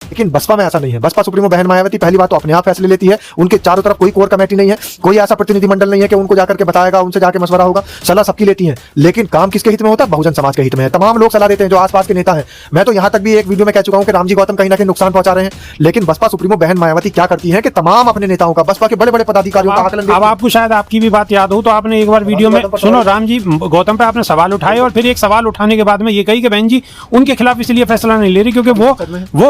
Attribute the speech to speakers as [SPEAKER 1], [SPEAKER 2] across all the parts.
[SPEAKER 1] लेकिन बसपा में ऐसा नहीं है। बसपा सुप्रीमो बहन मायावती पहली बात तो अपने आप फैसले लेती है, उनके चारों तरफ कोई कोर कमेटी नहीं है, कोई ऐसा प्रतिनिधिमंडल नहीं है कि उनको जाकर के बताएगा, उनसे जाकर मशवरा होगा, सलाह सबकी लेती है। लेकिन काम किसके हित में होता है? बहुजन समाज के हित में है। तमाम लोग सलाह देते हैं जो आसपास के नेता हैं। मैं तो यहां तक भी एक वीडियो में कह चुका हूं कि रामजी गौतम कहीं ना कहीं नुकसान पहुंचा रहे हैं, लेकिन बसपा सुप्रीमो बहन मायावती क्या करती है कि तमाम अपने नेताओं का, बसपा के बड़े बड़े पदाधिकारियों का आकलन।
[SPEAKER 2] अब आपको शायद आपकी भी बात याद हो तो आपने एक बार वीडियो में सुनो, रामजी गौतम पे आपने सवाल उठाए और फिर एक सवाल उठाने के बाद में ये कही कि बहन जी उनके खिलाफ इसलिए फैसला नहीं ले रही क्योंकि वो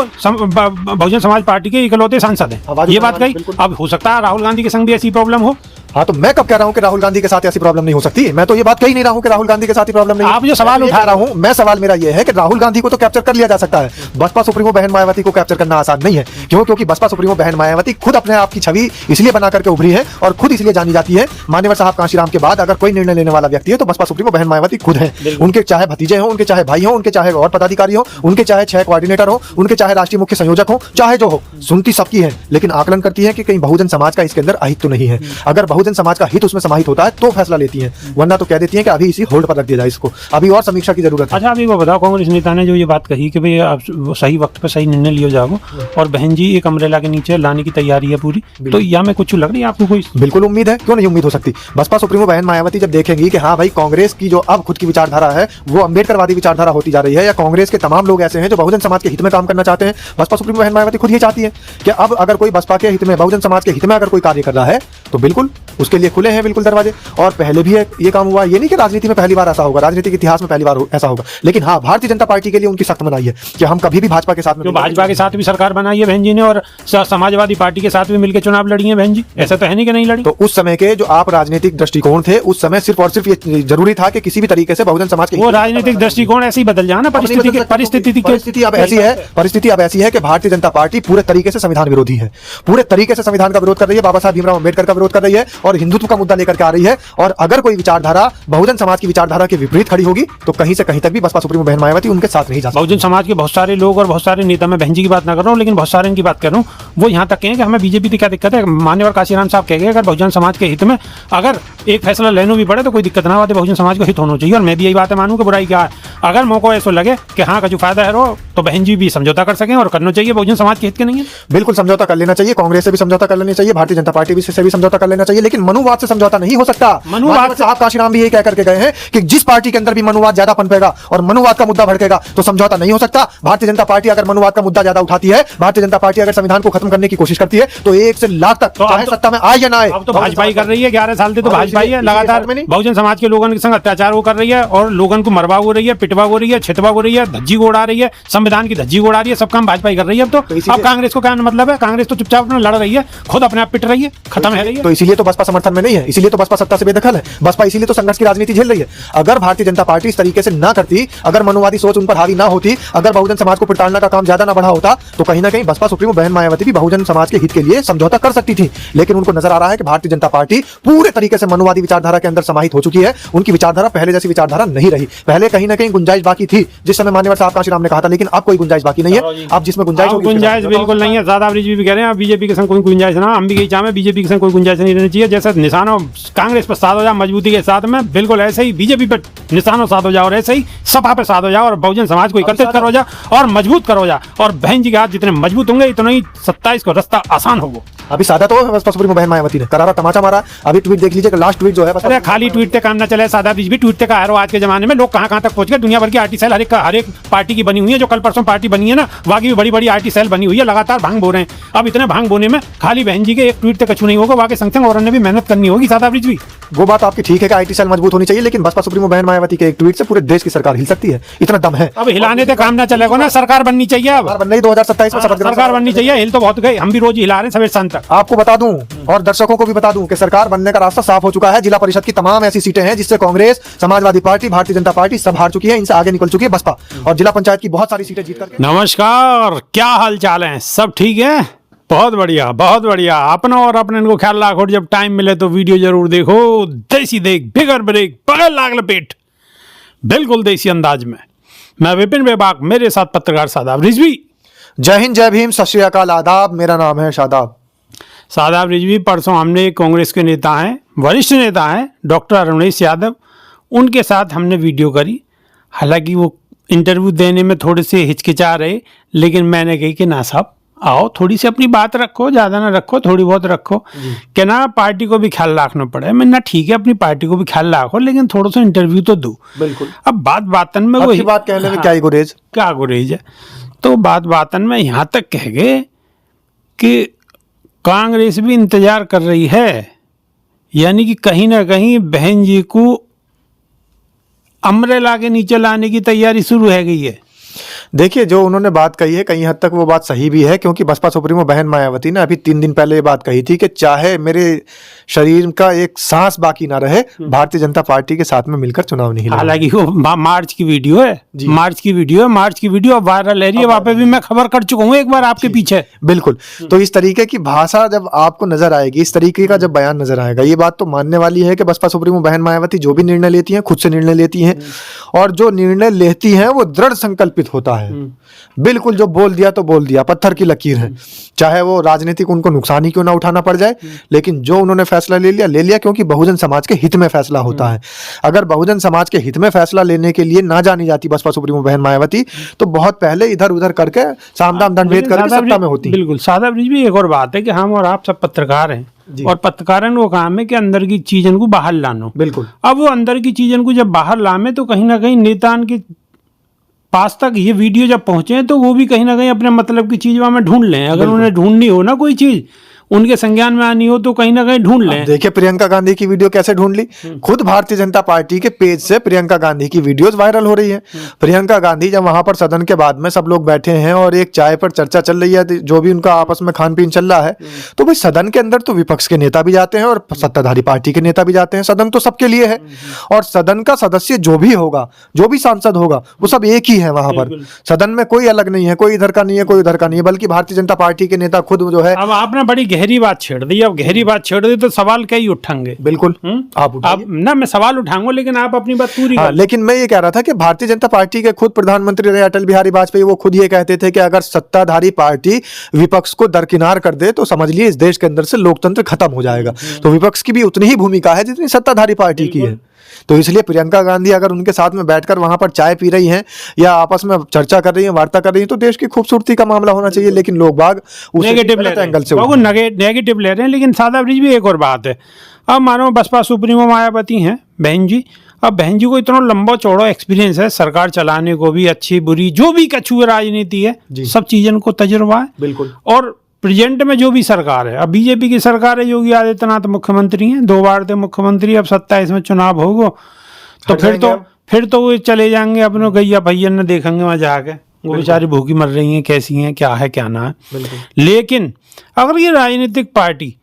[SPEAKER 2] बहुजन समाज पार्टी के इकलौते सांसद हैं, ये बात कही। अब हो सकता है राहुल गांधी के संग भी ऐसी प्रॉब्लम हो।
[SPEAKER 1] हाँ, तो मैं कब कह रहा हूं कि राहुल गांधी के साथ ऐसी प्रॉब्लम नहीं हो सकती? मैं तो ये बात कह ही नहीं रहा हूं कि राहुल गांधी के साथ ही प्रॉब्लम नहीं।
[SPEAKER 2] आप जो सवाल उठा
[SPEAKER 1] रहा हूं, मैं सवाल मेरा ये है कि राहुल गांधी को तो कैप्चर कर लिया जा सकता है, बसपा सुप्रीमो बहन मायावती को कैप्चर करना आसान नहीं है। क्यों? क्योंकि बसपा सुप्रीमो बहन मायावती खुद अपने आप की छवि इसलिए बना करके उभरी है और खुद इसलिए जानी जाती है। मान्यवर साहब कांशीराम के बाद अगर कोई निर्णय लेने वाला व्यक्ति है तो बसपा सुप्रीमो बहन मायावती खुद है। उनके चाहे भतीजे हो, उनके चाहे भाई हो, उनके चाहे और पदाधिकारी हो, उनके चाहे 6 कोऑर्डिनेटर हो, उनके चाहे राष्ट्रीय मुख्य संयोजक हो, चाहे जो हो, सुनती सबकी है, लेकिन आकलन करती है कि कहीं बहुजन समाज का इसके अंदर अहित तो नहीं है। अगर बहुजन समाज का हित उसमें समाहित होता है तो फैसला लेती है, वरना तो कह देती है कि अभी इसी होल्ड पर रख दिया जाए, इसको अभी और समीक्षा की जरूरत है।
[SPEAKER 2] अच्छा, अभी वो बताओ, कांग्रेस नेता ने जो ये बात कही कि भाई आप सही वक्त पे सही निर्णय लिया जाओ और बहन जी एक अम्ब्रेला के नीचे लाने की तैयारी है पूरी, तो या में कुछ लग रही है आपको? कोई
[SPEAKER 1] बिल्कुल उम्मीद है, क्यों नहीं उम्मीद हो सकती। बसपा सुप्रीमो बहन मायावती जब देखेंगी कि हाँ भाई कांग्रेस की जो अब खुद की विचारधारा है वो अम्बेडकरवादी विचारधारा होती जा रही है, या कांग्रेस के तमाम लोग ऐसे हैं जो बहुजन समाज के हित में काम करना चाहते हैं। बसपा सुप्रीमो बहन मायावती खुद ये चाहती है कि अब अगर कोई बसपा के हित में, बहुजन समाज के हित में अगर कोई कार्य कर रहा है तो बिल्कुल उसके लिए खुले हैं बिल्कुल दरवाजे। और पहले भी ये काम हुआ, ये नहीं कि राजनीति में पहली बार ऐसा होगा, राजनीतिक इतिहास में पहली बार ऐसा होगा, लेकिन हाँ भारतीय जनता पार्टी के लिए उनकी सख्त मनाही है कि हम कभी भी भाजपा के साथ में,
[SPEAKER 2] भाजपा के साथ भी सरकार बनाई है बहन जी ने और समाजवादी पार्टी के साथ भी मिलकर चुनाव लड़ी है बहन जी, ऐसा तो है नहीं कि नहीं लड़ी।
[SPEAKER 1] तो उस समय के जो आप राजनीतिक दृष्टिकोण थे उस समय सिर्फ और सिर्फ ये जरूरी था कि किसी भी तरीके से बहुजन समाज के,
[SPEAKER 2] वो राजनीतिक दृष्टिकोण ऐसे ही बदल जाना,
[SPEAKER 1] परिस्थिति अब ऐसी है कि भारतीय जनता पार्टी पूरे तरीके से संविधान विरोधी है, पूरे तरीके से संविधान का विरोध कर रही है, बाबा साहब भीमराव अम्बेडकर का विरोध कर रही है और हिंदुत्व का मुद्दा लेकर के आ रही है। और अगर कोई विचारधारा बहुजन समाज की विचारधारा के विपरीत खड़ी होगी तो कहीं से कहीं तक भी बसपा सुप्रीमो बहन मायावती उनके साथ नहीं जा सकती।
[SPEAKER 2] बहुजन समाज के बहुत सारे लोग और बहुत सारे नेता, मैं बहन जी की बात ना कर रहा हूँ लेकिन बहुत सारे इनकी बात कर रहा हूँ, वो यहाँ तक कहें कि हमें बीजेपी की क्या दिक्कत है। मान्यवर काशीराम साहब कह गए अगर बहुजन समाज के हित में अगर एक फैसला लेना भी पड़े तो कोई दिक्कत ना आती, बहुजन समाज को हित होना चाहिए। और मैं भी यही बात मानूं कि बुराई क्या है, अगर मौका ऐसा लगे कि हाँ का जो फायदा है रो तो बहन जी भी समझौता कर सकें और करना चाहिए, बहुजन समाज के हित के नहीं है।
[SPEAKER 1] बिल्कुल समझौता कर लेना चाहिए, कांग्रेस से भी समझौता कर लेना चाहिए, भारतीय जनता पार्टी से भी समझौता कर लेना चाहिए, लेकिन मनुवाद से समझौता नहीं हो सकता। मनुवाद साहब काशीराम भी यही कह करके गए हैं कि जिस पार्टी के अंदर भी मनुवाद ज्यादा पनपेगा और मनुवाद का मुद्दा भड़केगा तो समझौता नहीं हो सकता। भारतीय जनता पार्टी अगर मनुवाद का मुद्दा ज्यादा उठाती है, भारतीय जनता पार्टी अगर संविधान को खत्म करने की कोशिश करती है तो 1 से लाख तक चाहे सत्ता में आए या ना आए,
[SPEAKER 2] अब तो भाजपा ही कर रही है। 11 साल से तो भाजपा ही है, लगातार बहुजन समाज के लोगों के संग अत्याचार वो कर रही है और लोगों को मरवा हो रही है, पिटवा हो रही है, छिटवा हो रही है, धज्जी उड़ा रही है, संविधान की धज्जी उड़ा रही है, सब काम भाजपा ही कर रही है। अब तो अब कांग्रेस को क्या मतलब है? कांग्रेस तो चुपचाप अपना लड़ रही है, खुद अपने आप पिट रही है, खत्म है रही है।
[SPEAKER 1] तो इसीलिए तो बसपा समर्थन में नहीं है, इसीलिए तो बसपा सत्ता से बेदखल है, बसपा इसीलिए तो संघर्ष की राजनीति झेल रही है। अगर भारतीय जनता पार्टी इस तरीके से ना करती, अगर मनुवादी सोच उन पर हावी ना होती, अगर बहुजन समाज को प्रताड़ना का काम ज्यादा ना बढ़ा होता तो कहीं ना कहीं बसपा सुप्रीमो बहन मायावती भी बहुजन समाज के हित के लिए समझौता कर सकती थी। लेकिन उनको नजर आ रहा है कि भारतीय जनता पार्टी पूरे तरीके से मनुवादी विचारधारा के अंदर समाहित हो चुकी है, उनकी विचारधारा पहले जैसी विचारधारा नहीं रही। पहले कहीं ना कहीं गुंजाइश बाकी थी जिस समय मान्यवर साहब काशीराम ने कहा था, लेकिन अब कोई गुंजाइश बाकी नहीं है। अब जिसमें
[SPEAKER 2] गुंजाइश बिल्कुल नहीं है, ज्यादा भी कह रहे हैं बीजेपी के संग कोई गुंजाइश ना, हम भी यही चाहें बीजेपी के संग कोई गुंजाइश नहीं रहनी चाहिए। जैसे निशानों कांग्रेस पर साथ हो जाए मजबूती के साथ में, बिल्कुल ऐसे ही बीजेपी पर निशानों साथ हो जाओ और ऐसे ही सपा पे साथ हो जाओ और बहुजन समाज को एकत्रित करो जा और मजबूत करो जा। और बहन जी के हाथ जितने मजबूत होंगे इतना ही 27 को रास्ता आसान होगा।
[SPEAKER 1] अभी सादा तो बसपा सुप्रीमो बहन मायावती ने करारा तमाचा मारा। अभी ट्वीट देख लीजिए, लास्ट ट्वीट जो है,
[SPEAKER 2] अरे खाली ट्वीट से काम ना चले, सादा बीच भी ट्वीट से का आज के जमाने में लोग कहां तक पहुंच गए। दुनिया भर की आरटी सेल हर एक पार्टी की बनी हुई है, जो कल परसों पार्टी बनी है ना, बाकी भी बड़ी बड़ी आरटी सेल बनी हुई है, लगातार भांग बो रहे हैं। अब इतने भांग बोने में खाली बहन जी के एक ट्वीट से कछु नहीं होगा, बाकी संग और भी मेहनत करनी होगी। सादा ब्रिज भी
[SPEAKER 1] वो बात आपकी ठीक है कि आईटी सेल मजबूत होनी चाहिए, लेकिन बसपा सुप्रीमो बहन मायावती के एक ट्वीट से पूरे देश की सरकार हिल सकती है, इतना दम है।
[SPEAKER 2] अब हिलाने से काम ना चलेगा ना, सरकार बननी चाहिए। अब
[SPEAKER 1] बननी 2027 में
[SPEAKER 2] सरकार बननी चाहिए, हिल तो बहुत गए, हम भी रोज हिला रहे हैं सवेरे शाम तक।
[SPEAKER 1] आपको बता दूं और दर्शकों को भी बता दूं कि सरकार बनने का रास्ता साफ हो चुका है। जिला परिषद की तमाम ऐसी सीटें हैं जिससे कांग्रेस, समाजवादी पार्टी, भारतीय जनता पार्टी सब हार चुकी है, इनसे आगे निकल चुकी है बसपा, और जिला पंचायत की बहुत सारी सीटें जीत करके।
[SPEAKER 2] नमस्कार, क्या हाल चाल है? सब ठीक है? बहुत बढ़िया, बहुत बढ़िया। अपना और अपने इनको ख्याल रखो, जब टाइम मिले तो वीडियो जरूर देखो। देसी देख, बिगर ब्रेक, बगल लाग लपेट, बिल्कुल देसी अंदाज में। मैं विपिन बेबाक, मेरे साथ पत्रकार शादाब रिजवी।
[SPEAKER 1] जय हिंद, जय भीम, सत श्री अकाल, आदाब। मेरा नाम है शादाब।
[SPEAKER 2] शादाब रिजवी, परसों हमने कांग्रेस के नेता हैं, वरिष्ठ नेता हैं, डॉक्टर अरुणेश यादव, उनके साथ हमने वीडियो करी। हालांकि वो इंटरव्यू देने में थोड़े से हिचकिचा रहे, लेकिन मैंने कही कि ना साहब आओ, थोड़ी सी अपनी बात रखो, ज्यादा ना रखो, थोड़ी बहुत रखो, कि ना पार्टी को भी ख्याल रखना पड़े। मैं ना ठीक है, अपनी पार्टी को भी ख्याल रखो, लेकिन थोड़ा सा इंटरव्यू तो दो।
[SPEAKER 1] बिल्कुल।
[SPEAKER 2] अब बात बातन में
[SPEAKER 1] आपकी
[SPEAKER 2] वही
[SPEAKER 1] बात कहने में क्या ही गुरेज।
[SPEAKER 2] क्या गुरेज है, तो बात बातन में यहाँ तक कह गए कि कांग्रेस भी इंतजार कर रही है, यानी कि कहीं ना कहीं बहन जी को अम्ब्रेला के नीचे लाने की तैयारी शुरू है गई है।
[SPEAKER 1] देखिए, जो उन्होंने बात कही है कहीं हद तक वो बात सही भी है, क्योंकि बसपा सुप्रीमो बहन मायावती ने अभी 3 दिन पहले ये बात कही थी कि चाहे मेरे शरीर का एक सांस बाकी ना रहे, भारतीय जनता पार्टी के साथ में मिलकर चुनाव नहीं लड़ूंगी।
[SPEAKER 2] हालांकि वो मार्च की वीडियो है, मार्च की वीडियो वायरल है रही है, वहां पे भी मैं खबर कर चुका हूँ एक बार आपके पीछे।
[SPEAKER 1] बिल्कुल। तो इस तरीके की भाषा जब आपको नजर आएगी, इस तरीके का जब बयान नजर आएगा, ये बात तो मानने वाली है कि बसपा सुप्रीमो बहन मायावती जो भी निर्णय लेती हैं खुद से निर्णय लेती हैं, और जो निर्णय लेती हैं वो दृढ़ संकल्पित होता है। बिल्कुल, जो बोल दिया तो बोल दिया, पत्थर की लकीर है, चाहे वो राजनीतिक उनको नुकसान ही क्यों ना उठाना पड़ जाए, लेकिन जो उन्होंने फैसला ले लिया, क्योंकि बहुजन समाज के हित में फैसला होता है। अगर बहुजन समाज के हित में फैसला लेने के लिए ना जानी जाती बसपा सुप्रीमो बहन मायावती, तो बहुत पहले इधर उधर करके सामदाम दंडभेद करके सत्ता में होती।
[SPEAKER 2] बिल्कुल सादा ब्रिज भी एक और बात है कि हम और आप सब पत्रकार हैं, और पत्रकारन वो काम है कि अंदर की चीजन को बाहर लानो।
[SPEAKER 1] बिल्कुल।
[SPEAKER 2] अब वो अंदर की चीजन को जब बाहर लामे, तो कहीं ना कहीं नेतान के पास तक ये वीडियो जब पहुंचे, तो वो भी कहीं ना कहीं अपने मतलब की चीज वहां में ढूंढ लें। अगर उन्हें ढूंढनी हो ना कोई चीज, उनके संज्ञान में आनी हो, तो कहीं ना कहीं ढूंढ लें।
[SPEAKER 1] देखिए प्रियंका गांधी की वीडियो कैसे ढूंढ ली, खुद भारतीय जनता पार्टी के पेज से प्रियंका गांधी की वीडियोस वायरल हो रही है। प्रियंका गांधी जब वहां पर सदन के बाद में सब लोग बैठे हैं और एक चाय पर चर्चा चल रही है, जो भी उनका आपस में खान पीन चल रहा है, तो भाई सदन के अंदर तो विपक्ष के नेता भी जाते हैं और सत्ताधारी पार्टी के नेता भी जाते हैं। सदन तो सबके लिए है, और सदन का सदस्य जो भी होगा, जो भी सांसद होगा, वो सब एक ही है वहां पर। सदन में कोई अलग नहीं है, कोई इधर का नहीं है, कोई उधर का नहीं है, बल्कि भारतीय जनता पार्टी के नेता खुद जो है।
[SPEAKER 2] अब आपने बड़ी गहरी बात छेड़ दी। अब गहरी बात छेड़ दी तो सवाल कई उठाएंगे।
[SPEAKER 1] बिल्कुल, आप
[SPEAKER 2] ना मैं सवाल उठाऊंगा, लेकिन आप अपनी बात पूरी।
[SPEAKER 1] हाँ, लेकिन मैं ये कह रहा था कि भारतीय जनता पार्टी के खुद प्रधानमंत्री रहे अटल बिहारी वाजपेयी, वो खुद ये कहते थे कि अगर सत्ताधारी पार्टी विपक्ष को दरकिनार कर दे, तो समझ लिए इस देश के अंदर से लोकतंत्र खत्म हो जाएगा। तो विपक्ष की भी उतनी ही भूमिका है जितनी सत्ताधारी पार्टी की है। तो इसलिए प्रियंका गांधी अगर उनके साथ में बैठकर वहां पर चाय पी रही हैं या आपस में चर्चा कर रही हैं, वार्ता कर रही हैं, तो देश की खूबसूरती का मामला होना चाहिए। लेकिन लोग बाग
[SPEAKER 2] नेगेटिव एंगल से नेगेटिव ले रहे हैं। लेकिन सादा ब्रिज भी एक और बात है। अब मानो बसपा सुप्रीमो मायावती हैं बहन जी, अब बहन जी को इतना लंबा चौड़ा एक्सपीरियंस है सरकार चलाने को भी, अच्छी बुरी जो भी कछुए राजनीति है, सब चीजों को तजुर्बा है।
[SPEAKER 1] बिल्कुल।
[SPEAKER 2] और प्रेजेंट में जो भी सरकार है, अब बीजेपी की सरकार है, योगी आदित्यनाथ मुख्यमंत्री हैं, 2 बार थे मुख्यमंत्री, अब 27 में चुनाव होगा, तो फिर तो वो चले जाएंगे अपने गैया भैया ने देखेंगे वहां जाके, वो बेचारी भूखी मर रही हैं, कैसी हैं, क्या है क्या ना है। लेकिन अगर ये राजनीतिक पार्टी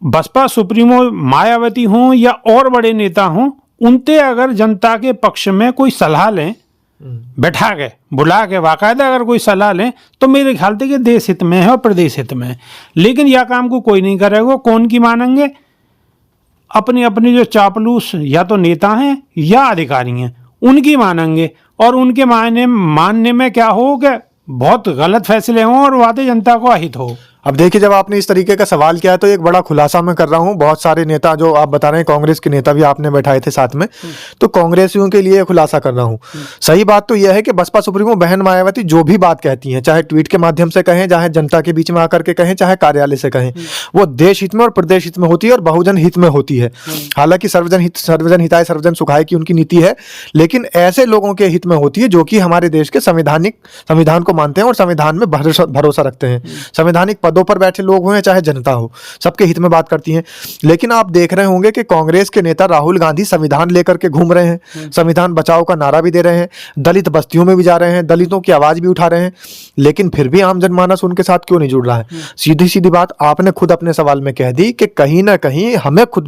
[SPEAKER 2] बसपा सुप्रीमो मायावती हों या और बड़े नेता हों, उनसे अगर जनता के पक्ष में कोई सलाह लें, बैठा के बुला के बाकायदा अगर कोई सलाह लें, तो मेरे ख्याल से कि देश हित में है और प्रदेश हित में है। लेकिन यह काम को कोई नहीं करेगा। कौन की मानेंगे? अपनी अपनी जो चापलूस या तो नेता हैं या अधिकारी हैं, उनकी मानेंगे। और उनके मानने में क्या हो कि बहुत गलत फैसले हों और वादे जनता को अहित हो।
[SPEAKER 1] अब देखिए, जब आपने इस तरीके का सवाल किया है, तो एक बड़ा खुलासा मैं कर रहा हूं। बहुत सारे नेता जो आप बता रहे हैं, कांग्रेस के नेता भी आपने बैठाए थे साथ में, तो कांग्रेसियों के लिए खुलासा कर रहा हूं। सही बात तो यह है कि बसपा सुप्रीमो बहन मायावती जो भी बात कहती हैं, चाहे ट्वीट के माध्यम से कहें, चाहे जनता के बीच में आकर के कहें, चाहे कार्यालय से कहें, वो देश हित में और प्रदेश हित में होती है और बहुजन हित में होती है। हालांकि सर्वजन हिताय सर्वजन सुखाय की उनकी नीति है, लेकिन ऐसे लोगों के हित में होती है जो कि हमारे देश के संविधान को मानते हैं और संविधान में भरोसा रखते हैं। संवैधानिक पदों पर बैठे लोग हो या चाहे जनता हो, सबके हित में बात करती हैं। लेकिन आप देख रहे होंगे कि कांग्रेस के नेता राहुल गांधी संविधान लेकर के घूम रहे हैं, संविधान बचाओ का नारा भी दे रहे हैं, दलित बस्तियों में भी जा रहे हैं, दलितों की आवाज भी उठा रहे हैं, लेकिन फिर भी आम जनमानस उनके साथ क्यों नहीं जुड़ रहा है? सीधी सीधी बात आपने खुद अपने सवाल में कह दी कि कहीं ना कहीं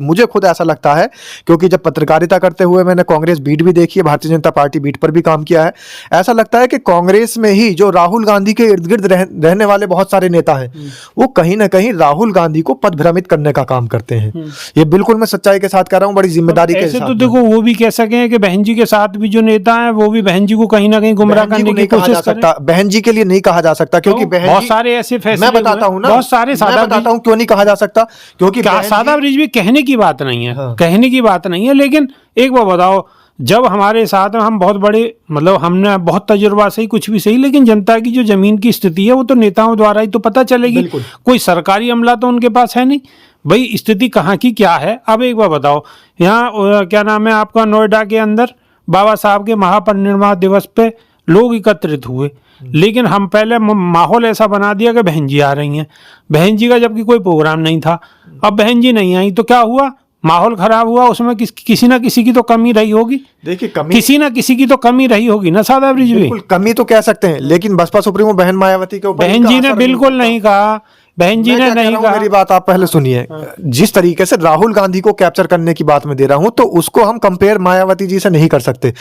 [SPEAKER 1] मुझे खुद ऐसा लगता है, क्योंकि जब पत्रकारिता करते हुए मैंने कांग्रेस बीट भी देखी है, भारतीय जनता पार्टी बीट पर भी काम किया है, ऐसा लगता है कि कांग्रेस में ही जो राहुल गांधी के इर्द गिर्द रहने वाले बहुत सारे नेता हैं, वो कहीं ना कहीं राहुल गांधी को पद भ्रमित करने का काम करते हैं। ये बिल्कुल मैं सच्चाई के साथ कह रहा हूं, बड़ी जिम्मेदारी के साथ।
[SPEAKER 2] तो देखो, वो भी कह सके कि बहन जी के साथ भी जो नेता हैं, वो भी बहन जी को कहीं ना कहीं गुमराह करने की कोशिश कर रहे हैं।
[SPEAKER 1] बहन जी के लिए नहीं कहा जा सकता, क्योंकि
[SPEAKER 2] बहुत सारे ऐसे फैसले
[SPEAKER 1] मैं बताता हूं ना,
[SPEAKER 2] बहुत सारे
[SPEAKER 1] मैं बताता हूं क्यों नहीं कहा जा सकता, क्योंकि
[SPEAKER 2] सादा ब्रिज भी कहने की बात नहीं है, कहने की बात नहीं है। लेकिन एक बार बताओ, जब हमारे साथ में हम बहुत बड़े मतलब हमने बहुत तजुर्बा सही कुछ भी सही, लेकिन जनता की जो जमीन की स्थिति है वो तो नेताओं द्वारा ही तो पता चलेगी। कोई सरकारी अमला तो उनके पास है नहीं भाई, स्थिति कहाँ की क्या है। अब एक बार बताओ, यहाँ क्या नाम है आपका, नोएडा के अंदर बाबा साहब के महापरिनिर्वाण दिवस पे लोग एकत्रित हुए, लेकिन हम पहले माहौल ऐसा बना दिया कि बहन जी आ रही हैं। बहन जी का जबकि कोई प्रोग्राम नहीं था, अब बहन जी नहीं आई तो क्या हुआ, माहौल खराब हुआ। उसमें किसी ना किसी की तो कमी रही होगी।
[SPEAKER 1] देखिए कमी,
[SPEAKER 2] किसी ना किसी की तो कमी रही होगी ना सादा ब्रिज भी।
[SPEAKER 1] कमी तो कह सकते हैं, लेकिन बसपा सुप्रीमो बहन मायावती के ऊपर
[SPEAKER 2] बहन जी ने बिल्कुल नहीं कहा, बहन जी ने नहीं कहा।
[SPEAKER 1] मेरी बात आप पहले सुनिए। जिस तरीके से राहुल गांधी को कैप्चर करने की बात मैं दे रहा हूं, तो उसको हम कंपेयर मायावती जी से नहीं कर सकते,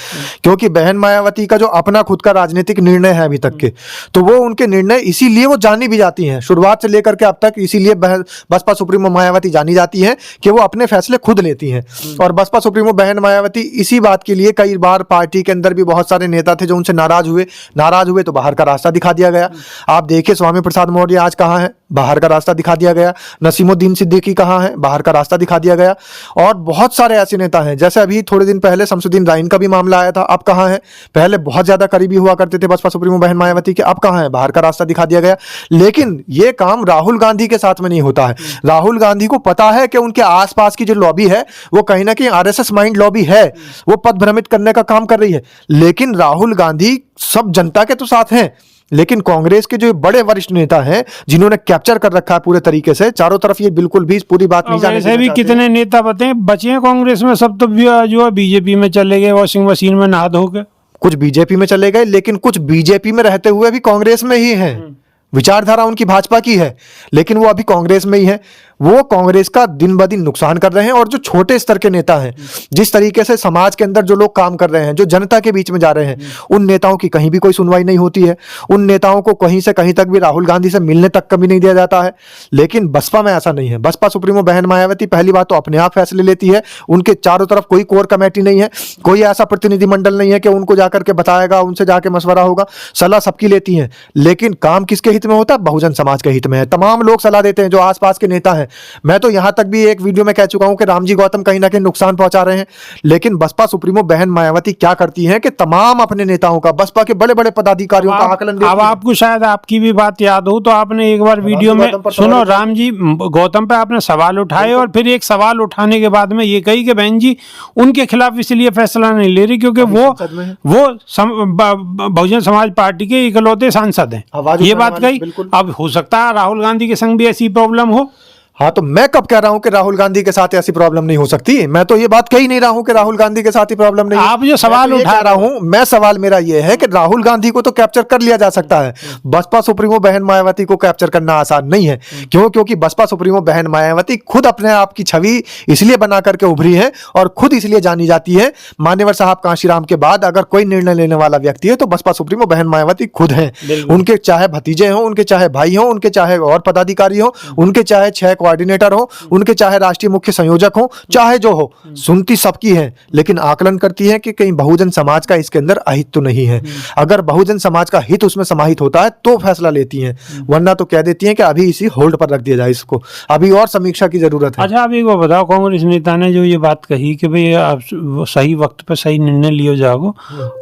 [SPEAKER 1] क्योंकि बहन मायावती का जो अपना खुद का राजनीतिक निर्णय है अभी तक के, तो वो उनके निर्णय इसीलिए वो जानी भी जाती हैं शुरुआत से लेकर के अब तक। इसीलिए बसपा सुप्रीमो मायावती जानी जाती है कि वो अपने फैसले खुद लेती हैं। और बसपा सुप्रीमो बहन मायावती इसी बात के लिए कई बार पार्टी के अंदर भी बहुत सारे नेता थे जो उनसे नाराज हुए तो बाहर का रास्ता दिखा दिया गया। आप देखिए स्वामी प्रसाद मौर्य आज कहाँ है, बाहर का रास्ता दिखा दिया गया। नसीमुद्दीन सिद्दीकी कहाँ है, बाहर का रास्ता दिखा दिया गया। और बहुत सारे ऐसे नेता हैं, जैसे अभी थोड़े दिन पहले शमसुद्दीन राइन का भी मामला आया था, अब कहाँ है। पहले बहुत ज्यादा करीबी हुआ करते थे बसपा सुप्रीमो बहन मायावती के, अब कहाँ है, बाहर का रास्ता दिखा दिया गया। लेकिन ये काम राहुल गांधी के साथ में नहीं होता है। राहुल गांधी को पता है कि उनके आसपास की जो लॉबी है वो कहीं ना कहीं आरएसएस माइंड लॉबी है, वो पथ भ्रमित करने का काम कर रही है। लेकिन राहुल गांधी सब जनता के तो साथ हैं, लेकिन कांग्रेस के जो बड़े वरिष्ठ नेता हैं जिन्होंने कैप्चर कर रखा है पूरे तरीके से चारों तरफ, ये बिल्कुल भी पूरी बात नहीं जाने
[SPEAKER 2] वैसे भी कितने नेता बचे हैं कांग्रेस में, सब तो जो है बीजेपी में चले गए, वॉशिंग मशीन में नहा धो के।
[SPEAKER 1] कुछ बीजेपी में चले गए, लेकिन कुछ बीजेपी में रहते हुए भी कांग्रेस में ही हैं। विचारधारा उनकी भाजपा की है, लेकिन वो अभी कांग्रेस में ही है। वो कांग्रेस का दिन ब दिन नुकसान कर रहे हैं। और जो छोटे स्तर के नेता हैं, जिस तरीके से समाज के अंदर जो लोग काम कर रहे हैं, जो जनता के बीच में जा रहे हैं, उन नेताओं की कहीं भी कोई सुनवाई नहीं होती है। उन नेताओं को कहीं से कहीं तक भी राहुल गांधी से मिलने तक कभी नहीं दिया जाता है। लेकिन बसपा में ऐसा नहीं है। बसपा सुप्रीमो बहन मायावती पहली बात तो अपने आप फैसले लेती है, उनके चारों तरफ कोई कोर कमेटी नहीं है, कोई ऐसा प्रतिनिधिमंडल नहीं है कि उनको जाकर के बताएगा, उनसे जाके मशवरा होगा। सलाह सबकी लेती है, लेकिन काम किसके हित में होता है, बहुजन समाज के हित में है। तमाम लोग सलाह देते हैं जो आसपास के नेता हैं। मैं तो यहां तक भी एक वीडियो में कह चुका हूं कि रामजी गौतम कहीं ना कहीं नुकसान पहुंचा रहे हैं, लेकिन बसपा सुप्रीमो बहन मायावती क्या करती हैं कि तमाम अपने नेताओं का, बसपा के बड़े बड़े पदाधिकारियों का आकलन।
[SPEAKER 2] अब आपको शायद आपकी भी बात याद हो तो आपने एक बार वीडियो में सुनो, रामजी गौतम पे आपने सवाल उठाए और फिर एक सवाल उठाने के बाद में ये कही कि बहन जी उनके खिलाफ इसलिए फैसला नहीं ले रही क्योंकि वो बहुजन समाज पार्टी के इकलौते सांसद हैं, ये बात कही। अब हो सकता है राहुल गांधी के संग भी ऐसी प्रॉब्लम हो।
[SPEAKER 1] हाँ, तो मैं कब कह रहा हूं कि राहुल गांधी के साथ ऐसी प्रॉब्लम नहीं हो सकती। मैं तो ये बात कह ही नहीं रहा हूं कि राहुल गांधी के साथ ही प्रॉब्लम नहीं।
[SPEAKER 2] आप जो सवाल उठा
[SPEAKER 1] रहा हूं, मैं सवाल मेरा ये है कि राहुल गांधी को तो कैप्चर कर लिया जा सकता है, बसपा सुप्रीमो बहन मायावती को कैप्चर करना आसान नहीं है। क्यों? क्योंकि बसपा सुप्रीमो बहन मायावती खुद अपने आप की छवि इसलिए बना करके उभरी है और खुद इसलिए जानी जाती है। मान्यवर साहब कांशीराम के बाद अगर कोई निर्णय लेने वाला व्यक्ति है तो बसपा सुप्रीमो बहन मायावती खुद है। उनके चाहे भतीजे हों, उनके चाहे भाई हों, उनके चाहे और पदाधिकारी हों, उनके चाहे 6 कोऑर्डिनेटर हों, उनके चाहे राष्ट्रीय मुख्य संयोजक हो, चाहे जो हो, सुनती सबकी है, लेकिन आकलन करती है कि कहीं बहुजन समाज का इसके अंदर अहित तो नहीं है। अगर बहुजन समाज का हित उसमें समाहित होता है तो फैसला लेती हैं, वरना तो कह देती हैं कि अभी इसी होल्ड पर रख दिया जाए, इसको अभी और समीक्षा की जरूरत है।
[SPEAKER 2] अच्छा, आप एक बार बताओ, कांग्रेस नेता ने जो ये बात कही कि भाई आप सही वक्त पर सही निर्णय लियो जाओ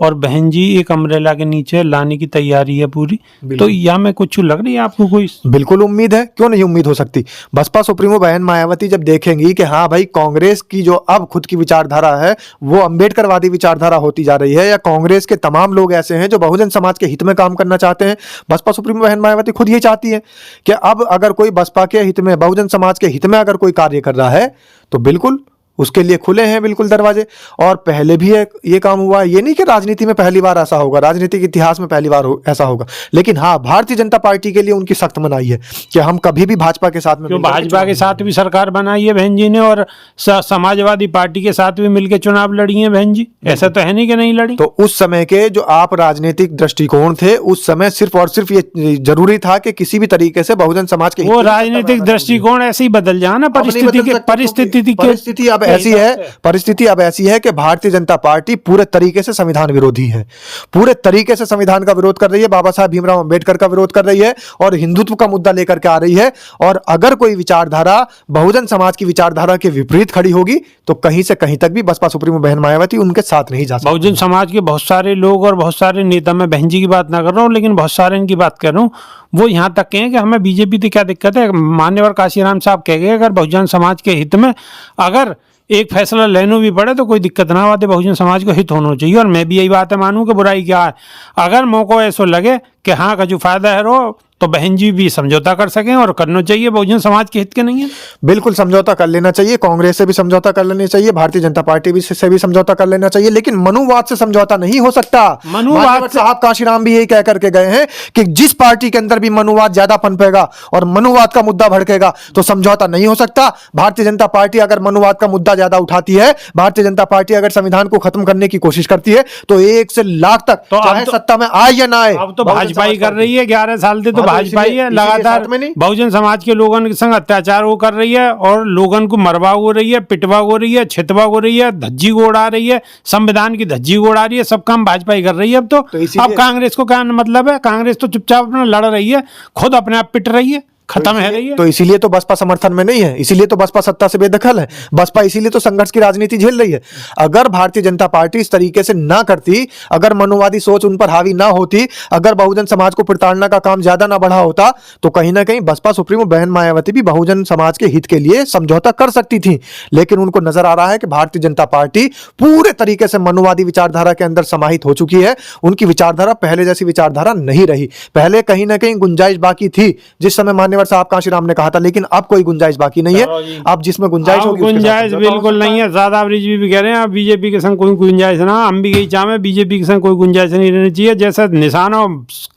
[SPEAKER 2] और बहन जी एक अम्ब्रेला के नीचे लाने की तैयारी है पूरी, तो या में कुछ लग रही है आपको कोई?
[SPEAKER 1] बिल्कुल उम्मीद है, क्यों नहीं उम्मीद हो सकती। बसपा सुप्रीमो बहन मायावती जब देखेंगी कि हाँ भाई कांग्रेस की जो अब खुद की विचारधारा है वो अंबेडकरवादी विचारधारा होती जा रही है, या कांग्रेस के तमाम लोग ऐसे हैं जो बहुजन समाज के हित में काम करना चाहते हैं। बसपा सुप्रीमो बहन मायावती खुद ये चाहती है कि अब अगर कोई बसपा के हित में, बहुजन समाज के हित में अगर कोई कार्य कर रहा है तो बिल्कुल उसके लिए खुले हैं बिल्कुल दरवाजे। और पहले भी ये काम हुआ है, ये नहीं कि राजनीति में पहली बार ऐसा होगा, राजनीतिक इतिहास में पहली बार ऐसा होगा। लेकिन हाँ, भारतीय जनता पार्टी के लिए उनकी सख्त मनाही है कि हम कभी भी भाजपा के साथ में,
[SPEAKER 2] भाजपा के साथ भी सरकार बनाई है बहन जी ने और समाजवादी पार्टी के साथ भी मिलकर चुनाव लड़ी है बहन जी, ऐसा तो है नहीं कि नहीं लड़ी।
[SPEAKER 1] तो उस समय के जो आप राजनीतिक दृष्टिकोण थे, उस समय सिर्फ और सिर्फ ये जरूरी था कि किसी भी तरीके से बहुजन समाज के,
[SPEAKER 2] वो राजनीतिक दृष्टिकोण ऐसे ही बदल जाए ना परिस्थिति अब
[SPEAKER 1] ऐसी है, परिस्थिति अब ऐसी है कि भारतीय जनता पार्टी पूरे तरीके से संविधान विरोधी है, पूरे तरीके से संविधान का विरोध कर रही है, बाबा साहब भीमराव अंबेडकर का विरोध कर रही है और हिंदुत्व का मुद्दा लेकर के आ रही है। और अगर कोई विचारधारा बहुजन समाज की विचारधारा के विपरीत खड़ी होगी तो कहीं से कहीं तक भी बसपा सुप्रीमो बहन मायावती उनके साथ नहीं जा सकती।
[SPEAKER 2] बहुजन समाज के बहुत सारे लोग और बहुत सारे नेता, मैं बहन जी की बात ना कर रहा हूँ लेकिन बहुत सारे इनकी बात कर रहा हूँ, वो यहाँ तक कहें कि हमें बीजेपी से क्या दिक्कत है। मान्यवर काशीराम साहब कह गए अगर बहुजन समाज के हित में अगर एक फैसला लेना भी पड़े तो कोई दिक्कत ना आती, बहुजन समाज को हित होना चाहिए। और मैं भी यही बात है मानूं कि बुराई क्या है। अगर मौको ऐसा लगे कि हाँ का जो फायदा है रो तो बहन जी भी समझौता कर सकें और करना चाहिए, बहुजन समाज के हित के नहीं है।
[SPEAKER 1] बिल्कुल समझौता कर लेना चाहिए, कांग्रेस से भी समझौता कर लेना चाहिए, भारतीय जनता पार्टी भी से भी समझौता कर लेना चाहिए, लेकिन मनुवाद से समझौता नहीं हो सकता।
[SPEAKER 2] मनुवाद
[SPEAKER 1] साहब काशीराम भी यही कह करके गए हैं कि जिस पार्टी के अंदर भी मनुवाद ज्यादा पनपेगा और मनुवाद का मुद्दा भड़केगा तो समझौता नहीं हो सकता। भारतीय जनता पार्टी अगर मनुवाद का मुद्दा ज्यादा उठाती है, भारतीय जनता पार्टी अगर संविधान को खत्म करने की कोशिश करती है तो 1 से लाख तक
[SPEAKER 2] तो
[SPEAKER 1] चाहे सत्ता में आए या ना आए,
[SPEAKER 2] अब तो भाजपा ही कर रही है। 11 साल से तो
[SPEAKER 1] हाँ, तो
[SPEAKER 2] भाजपा ही है, लगातार बहुजन समाज के लोगों के संग अत्याचार वो कर रही है और लोगों को मरवा हो रही है, पिटवा हो रही है, छितवा हो रही है, धज्जी को उड़ा रही है, संविधान की धज्जी को उड़ा रही है। सब काम भाजपा ही कर रही है। अब अब कांग्रेस को क्या मतलब है? कांग्रेस तो चुपचाप अपना लड़ रही है, खुद अपने आप पिट रही है, खत्म है रही है।
[SPEAKER 1] तो इसीलिए तो बसपा समर्थन में नहीं है, इसीलिए तो बसपा सत्ता से बेदखल है, बसपा इसीलिए तो संघर्ष की राजनीति झेल रही है। अगर भारतीय जनता पार्टी इस तरीके से ना करती, अगर मनुवादी सोच उन पर हावी ना होती, अगर बहुजन समाज को प्रताड़ना का काम ज्यादा ना बढ़ा होता तो कहीं ना कहीं बसपा सुप्रीमो बहन मायावती भी बहुजन समाज के हित के लिए समझौता कर सकती थी। लेकिन उनको नजर आ रहा है कि भारतीय जनता पार्टी पूरे तरीके से मनुवादी विचारधारा के अंदर समाहित हो चुकी है। उनकी विचारधारा पहले जैसी विचारधारा नहीं रही। पहले कहीं ना कहीं गुंजाइश बाकी थी जिस समय मान्यवर साहब काशीराम ने कहा था, लेकिन अब कोई गुंजाइश बाकी नहीं है। अब जिसमें गुंजाइश होगी,
[SPEAKER 2] गुंजाइश बिल्कुल नहीं है। शादाब रिजवी भी कह रहे हैं अब बीजेपी के संग कोई गुंजाइश ना, हम भी यही चाहें बीजेपी के संग कोई गुंजाइश नहीं रहनी चाहिए। जैसे निशानों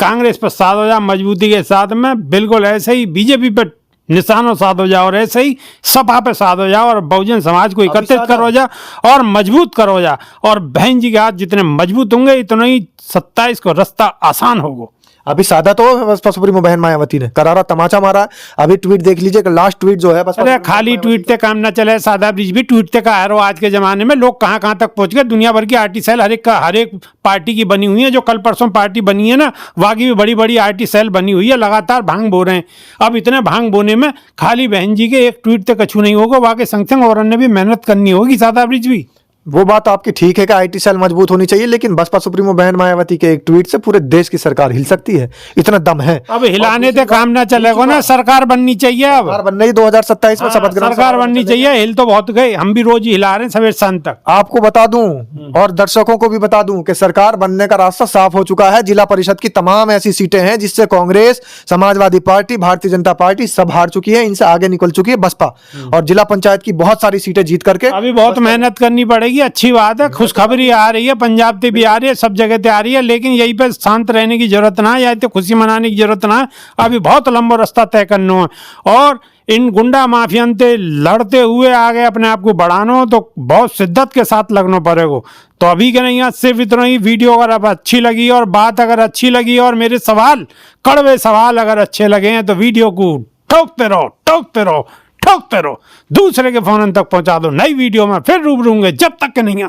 [SPEAKER 2] कांग्रेस पर साध हो जाए मजबूती के साथ में, बिल्कुल ऐसे ही बीजेपी पर निशानों साध हो जाओ और ऐसे ही सपा पे साध हो जाओ और बहुजन समाज को एकत्रित करो जा और मजबूत करो जा। और बहन जी के हाथ जितने मजबूत होंगे इतना ही 27 को रास्ता आसान होगा।
[SPEAKER 1] अभी सादा तो बसपा सुप्रीमो बहन मायावती ने करारा तमाचा मारा। अभी ट्वीट देख लीजिए, लास्ट ट्वीट जो है बस।
[SPEAKER 2] अरे खाली ट्वीट से काम ना चले, सादा ब्रिज भी ट्वीट से कहा है। आज के जमाने में लोग कहां कहां तक पहुंच गए। दुनिया भर की आरटी सेल हर एक पार्टी की बनी हुई है। जो कल परसों पार्टी बनी है ना, वहां की भी बड़ी बड़ी आरटी सेल बनी हुई है, लगातार भांग बो रहे हैं। अब इतने भांग बोने में खाली बहन जी के एक ट्वीट से कछु नहीं होगा, वहां के संग संग और ने भी मेहनत करनी होगी। सादा ब्रिज भी
[SPEAKER 1] वो बात आपकी ठीक है कि आईटी सेल मजबूत होनी चाहिए, लेकिन बसपा सुप्रीमो बहन मायावती के एक ट्वीट से पूरे देश की सरकार हिल सकती है, इतना दम है।
[SPEAKER 2] अब हिलाने से काम ना चलेगा ना, सरकार बननी चाहिए। अब
[SPEAKER 1] सरकार बन रही 2027 में शपथ ग्रहण
[SPEAKER 2] सरकार बननी चाहिए। हिल तो बहुत गए, हम भी रोज ही हिला रहे हैं सवेरे शाम तक।
[SPEAKER 1] आपको बता दूं और दर्शकों को भी बता दूं कि सरकार बनने का रास्ता साफ हो चुका है। जिला परिषद की तमाम ऐसी सीटें हैं जिससे कांग्रेस, समाजवादी पार्टी, भारतीय जनता पार्टी सब हार चुकी है, इनसे आगे निकल चुकी है बसपा। और जिला पंचायत की बहुत सारी सीटें जीत करके
[SPEAKER 2] अभी बहुत मेहनत करनी पड़ेगी। अच्छी बात है, खुशखबरी आ रही है, पंजाब से भी आ रही है, सब जगह से आ रही है, लेकिन यही पे शांत रहने की जरूरत ना है या तो खुशी मनाने की जरूरत ना है। अभी बहुत लंबा रास्ता तय करना है और इन गुंडा माफियन से लड़ते हुए आगे अपने आप को बढ़ाना तो बहुत शिद्दत के साथ लगना पड़ेगा। तो अभी के नहीं, सिर्फ इतना ही। वीडियो अगर अब अच्छी लगी और बात अगर अच्छी लगी और मेरे सवाल, कड़वे सवाल अगर अच्छे लगे हैं तो वीडियो को ठोकते रहो, ठोकते रहो, ठोकते रहो, दूसरे के फोन तक पहुंचा दो। नई वीडियो में फिर रूबरू होंगे, जब तक के नहीं।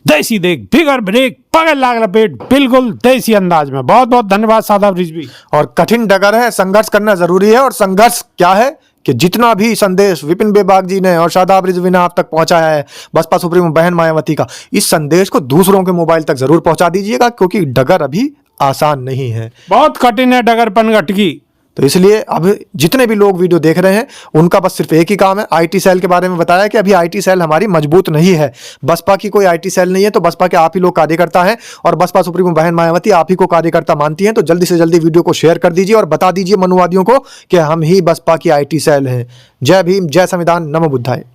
[SPEAKER 2] देसी देख, बिगर ब्रेक, पकड़ लाग लपेट, बिल्कुल देसी अंदाज में। बहुत बहुत धन्यवाद सादाब रिजवी।
[SPEAKER 1] और कठिन डगर है, संघर्ष करना जरूरी है। और संघर्ष क्या है कि जितना भी संदेश विपिन बेबाक जी ने और शादाब रिजवी ने आप तक पहुंचाया है बसपा सुप्रीमो बहन मायावती का, इस संदेश को दूसरों के मोबाइल तक जरूर पहुंचा दीजिएगा, क्योंकि डगर अभी आसान नहीं है,
[SPEAKER 2] बहुत कठिन है डगर पनघट की।
[SPEAKER 1] तो इसलिए अब जितने भी लोग वीडियो देख रहे हैं उनका बस सिर्फ एक ही काम है। आईटी सेल के बारे में बताया कि अभी आईटी सेल हमारी मजबूत नहीं है, बसपा की कोई आईटी सेल नहीं है, तो बसपा के आप ही लोग कार्यकर्ता हैं और बसपा सुप्रीमो बहन मायावती आप ही को कार्यकर्ता मानती हैं। तो जल्दी से जल्दी वीडियो को शेयर कर दीजिए और बता दीजिए मनुवादियों को कि हम ही बसपा की आईटी सेल हैं। जय भीम, जय संविधान, नमो बुद्धाय।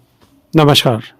[SPEAKER 2] नमस्कार।